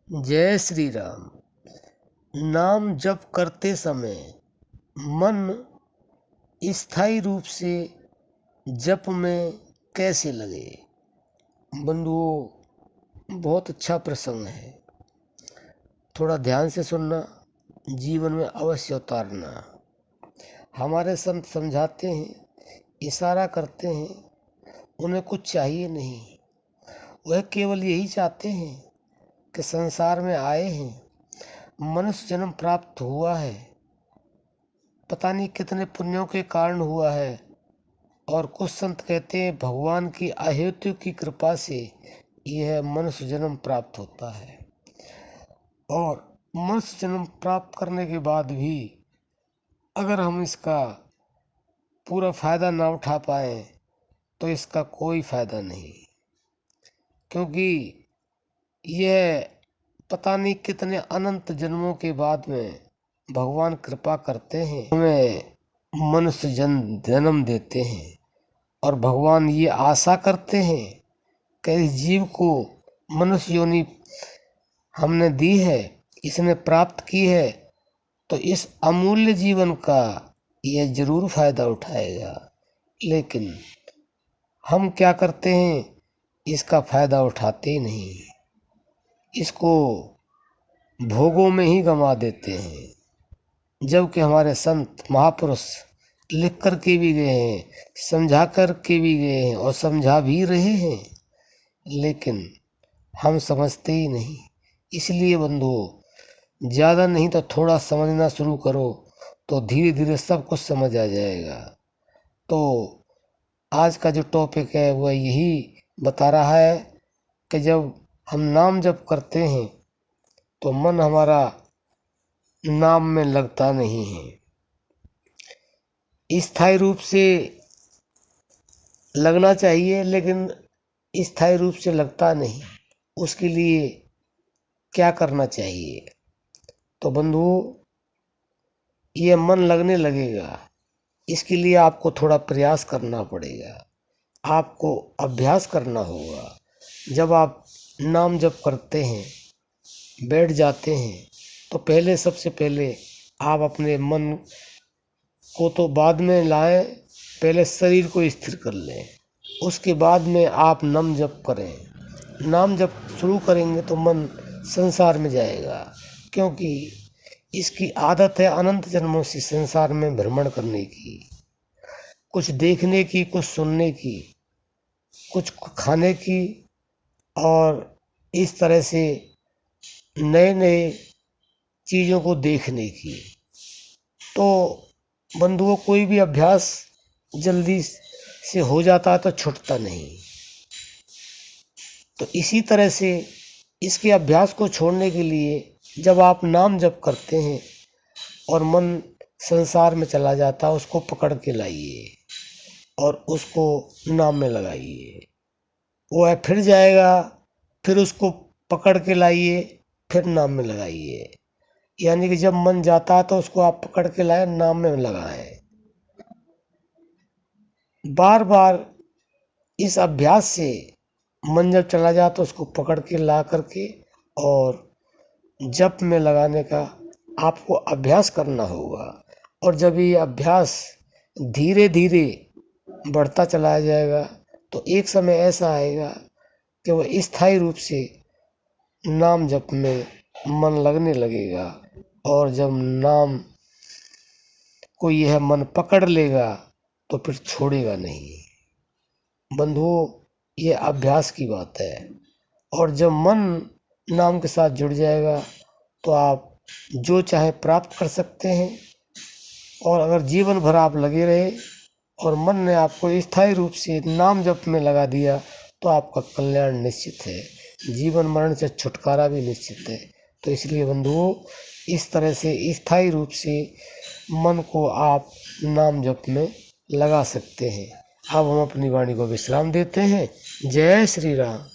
जय श्री राम। नाम जप करते समय मन स्थायी रूप से जप में कैसे लगे? बंधुओं, बहुत अच्छा प्रसंग है। थोड़ा ध्यान से सुनना, जीवन में अवश्य उतारना। हमारे संत समझाते हैं, इशारा करते हैं, उन्हें कुछ चाहिए नहीं। वह केवल यही चाहते हैं कि संसार में आए हैं, मनुष्य जन्म प्राप्त हुआ है, पता नहीं कितने पुण्यों के कारण हुआ है। और कुछ संत कहते हैं भगवान की अहेतु की कृपा से यह मनुष्य जन्म प्राप्त होता है। और मनुष्य जन्म प्राप्त करने के बाद भी अगर हम इसका पूरा फायदा ना उठा पाए तो इसका कोई फायदा नहीं, क्योंकि यह पता नहीं कितने अनंत जन्मों के बाद में भगवान कृपा करते हैं, हमें मनुष्य जन्म देते हैं। और भगवान ये आशा करते हैं कि इस जीव को मनुष्य योनि हमने दी है, इसने प्राप्त की है, तो इस अमूल्य जीवन का यह जरूर फायदा उठाएगा। लेकिन हम क्या करते हैं, इसका फायदा उठाते ही नहीं, इसको भोगों में ही गंवा देते हैं। जबकि हमारे संत महापुरुष लिख कर के भी गए हैं, समझा कर के भी गए हैं और समझा भी रहे हैं, लेकिन हम समझते ही नहीं। इसलिए बंधुओं, ज़्यादा नहीं तो थोड़ा समझना शुरू करो तो धीरे धीरे सब कुछ समझ आ जाएगा। तो आज का जो टॉपिक है वह यही बता रहा है कि जब हम नाम जप करते हैं तो मन हमारा नाम में लगता नहीं है। स्थायी रूप से लगना चाहिए, लेकिन स्थायी रूप से लगता नहीं। उसके लिए क्या करना चाहिए? तो बंधुओं, ये मन लगने लगेगा, इसके लिए आपको थोड़ा प्रयास करना पड़ेगा, आपको अभ्यास करना होगा। जब आप नाम जप करते हैं, बैठ जाते हैं, तो सबसे पहले आप अपने मन को तो बाद में लाएं, पहले शरीर को स्थिर कर लें। उसके बाद में आप नाम जप करें। नाम जप शुरू करेंगे तो मन संसार में जाएगा, क्योंकि इसकी आदत है अनंत जन्मों से संसार में भ्रमण करने की, कुछ देखने की, कुछ सुनने की, कुछ खाने की, और इस तरह से नए नए चीज़ों को देखने की। तो बंधुओं, कोई भी अभ्यास जल्दी से हो जाता है तो छूटता नहीं। तो इसी तरह से इसके अभ्यास को छोड़ने के लिए जब आप नाम जप करते हैं और मन संसार में चला जाता है, उसको पकड़ के लाइए और उसको नाम में लगाइए। वो है फिर जाएगा, फिर उसको पकड़ के लाइए, फिर नाम में लगाइए। यानी कि जब मन जाता है तो उसको आप पकड़ के लाए, नाम में लगाएं। बार बार इस अभ्यास से मन जब चला जाए तो उसको पकड़ के ला करके और जप में लगाने का आपको अभ्यास करना होगा। और जब ये अभ्यास धीरे धीरे बढ़ता चला जाएगा तो एक समय ऐसा आएगा कि वह स्थायी रूप से नाम जप में मन लगने लगेगा। और जब नाम को यह मन पकड़ लेगा तो फिर छोड़ेगा नहीं। बंधुओं, ये अभ्यास की बात है। और जब मन नाम के साथ जुड़ जाएगा तो आप जो चाहे प्राप्त कर सकते हैं। और अगर जीवन भर आप लगे रहे और मन ने आपको स्थायी रूप से नाम जप में लगा दिया तो आपका कल्याण निश्चित है, जीवन मरण से छुटकारा भी निश्चित है। तो इसलिए बंधुओं, इस तरह से स्थायी रूप से मन को आप नाम जप में लगा सकते हैं। अब हम अपनी वाणी को विश्राम देते हैं। जय श्री राम।